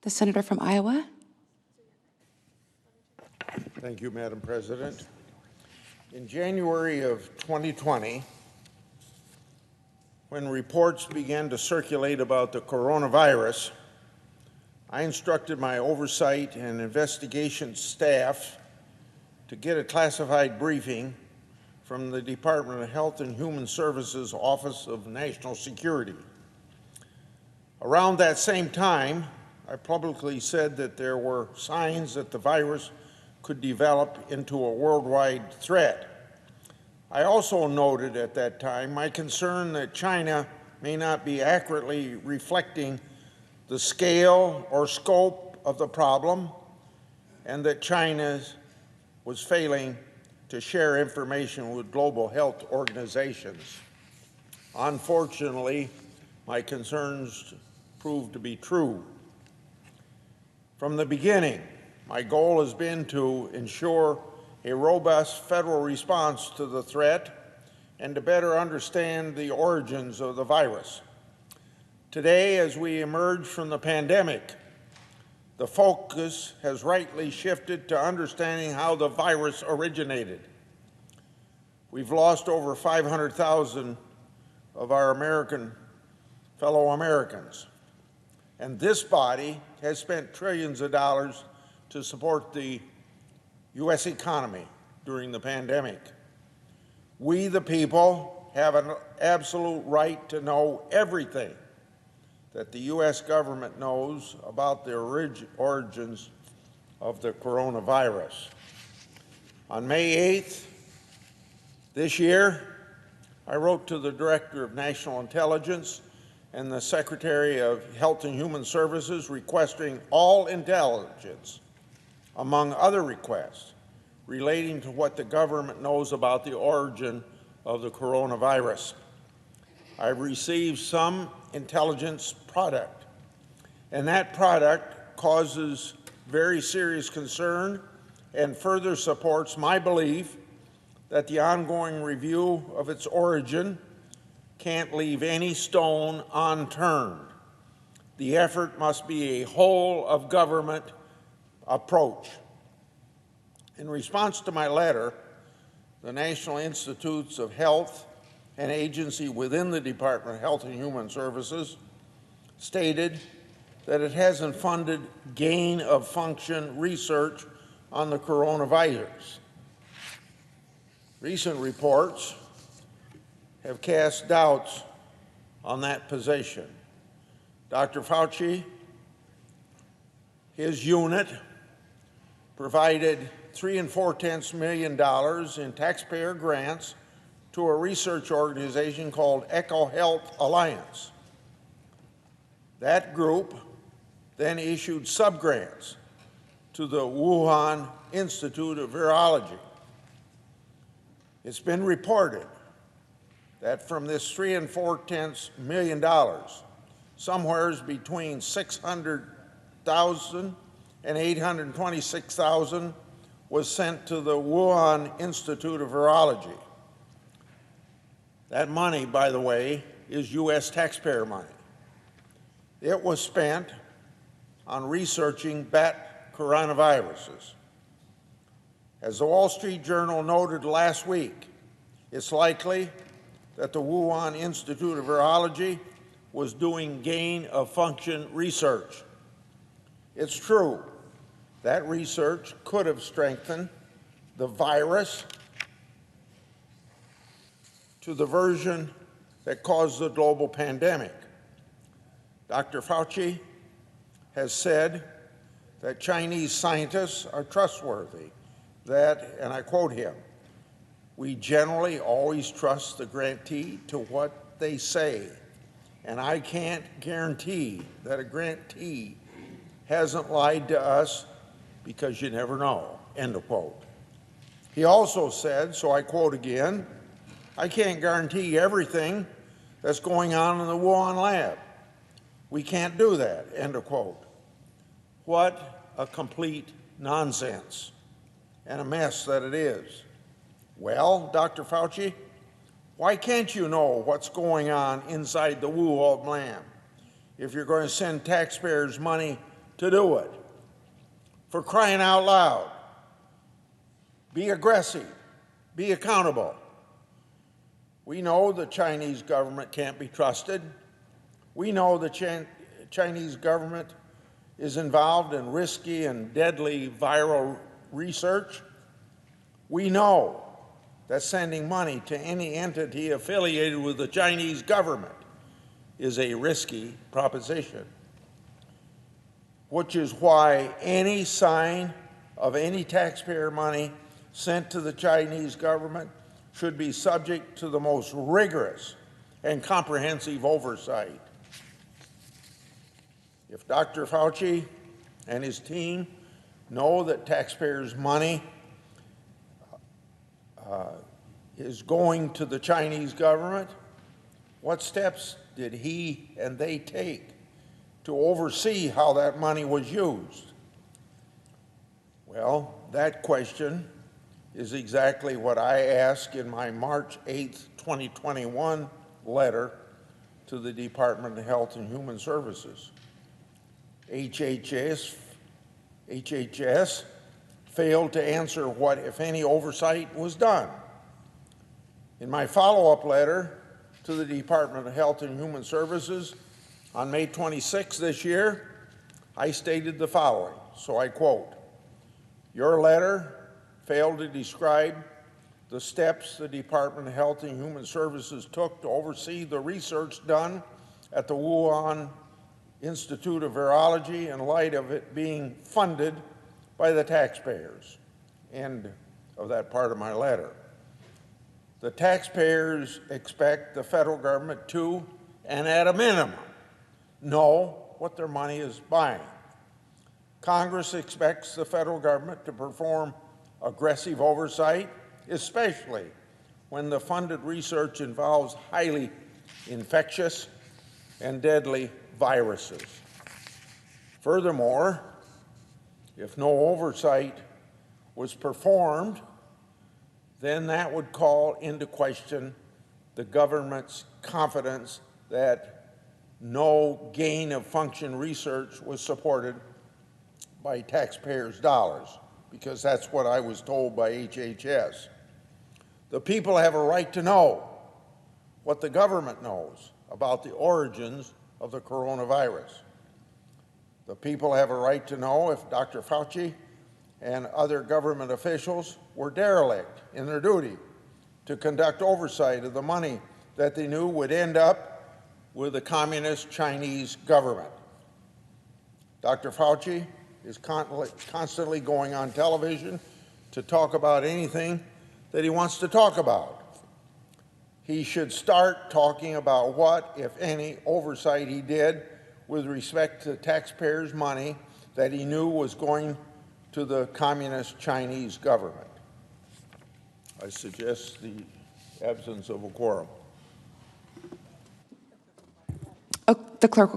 The senator from Iowa. Thank you, Madam President. In January of 2020, when reports began to circulate about the coronavirus, I instructed my oversight and investigation staff to get a classified briefing from the Department of Health and Human Services Office of National Security. Around that same time, I publicly said that there were signs that the virus could develop into a worldwide threat. I also noted at that time my concern that China may not be accurately reflecting the scale or scope of the problem, and that China was failing to share information with global health organizations. Unfortunately, my concerns proved to be true. From the beginning, my goal has been to ensure a robust federal response to the threat and to better understand the origins of the virus. Today, as we emerge from the pandemic, the focus has rightly shifted to understanding how the virus originated. We've lost over 500,000 of our fellow Americans, and this body has spent trillions of dollars to support the U.S. economy during the pandemic. We, the people, have an absolute right to know everything that the U.S. government knows about the origins of the coronavirus. On May 8th this year, I wrote to the Director of National Intelligence and the Secretary of Health and Human Services requesting all intelligence, among other requests, relating to what the government knows about the origin of the coronavirus. I've received some intelligence product, and that product causes very serious concern and further supports my belief that the ongoing review of its origin can't leave any stone unturned. The effort must be a whole-of-government approach. In response to my letter, the National Institutes of Health, an agency within the Department of Health and Human Services, stated that it hasn't funded gain-of-function research on the coronavirus. Recent reports have cast doubts on that position. Dr. Fauci, his unit, provided $3.4 million in taxpayer grants to a research organization called EcoHealth Alliance. That group then issued subgrants to the Wuhan Institute of Virology. It's been reported that from this $3.4 million, somewhere between $600,000 and $826,000 was sent to the Wuhan Institute of Virology. That money, by the way, is U.S. taxpayer money. It was spent on researching bat coronaviruses. As the Wall Street Journal noted last week, it's likely that the Wuhan Institute of Virology was doing gain-of-function research. It's true that research could have strengthened the virus to the version that caused the global pandemic. Dr. Fauci has said that Chinese scientists are trustworthy, that, and I quote him, "We generally always trust the grantee to what they say, and I can't guarantee that a grantee hasn't lied to us because you never know," end of quote. He also said, so I quote again, "I can't guarantee everything that's going on in the Wuhan lab. We can't do that," end of quote. What a complete nonsense and a mess that it is. Well, Dr. Fauci, why can't you know what's going on inside the Wuhan lab if you're going to send taxpayers' money to do it. For crying out loud, be aggressive, be accountable. We know the Chinese government can't be trusted. We know the Chinese government is involved in risky and deadly viral research. We know that sending money to any entity affiliated with the Chinese government is a risky proposition, which is why any sign of any taxpayer money sent to the Chinese government should be subject to the most rigorous and comprehensive oversight. If Dr. Fauci and his team know that taxpayers' money is going to the Chinese government, what steps did he and they take to oversee how that money was used? Well, that question is exactly what I asked in my March 8, 2021 letter to the Department of Health and Human Services. HHS failed to answer what, if any, oversight was done. In my follow-up letter to the Department of Health and Human Services on May 26 this year, I stated the following, so I quote, "Your letter failed to describe the steps the Department of Health and Human Services took to oversee the research done at the Wuhan Institute of Virology in light of it being funded by the taxpayers." End of that part of my letter. The taxpayers expect the federal government to, and at a minimum, know what their money is buying. Congress expects the federal government to perform aggressive oversight, especially when the funded research involves highly infectious and deadly viruses. Furthermore, if no oversight was performed, then that would call into question the government's confidence that no gain-of-function research was supported by taxpayers' dollars, because that's what I was told by HHS. The people have a right to know what the government knows about the origins of the coronavirus. The people have a right to know if Dr. Fauci and other government officials were derelict in their duty to conduct oversight of the money that they knew would end up with the communist Chinese government. Dr. Fauci is constantly going on television to talk about anything that he wants to talk about. He should start talking about what, if any, oversight he did with respect to taxpayers' money that he knew was going to the communist Chinese government. I suggest the absence of a quorum. Oh, the clerk will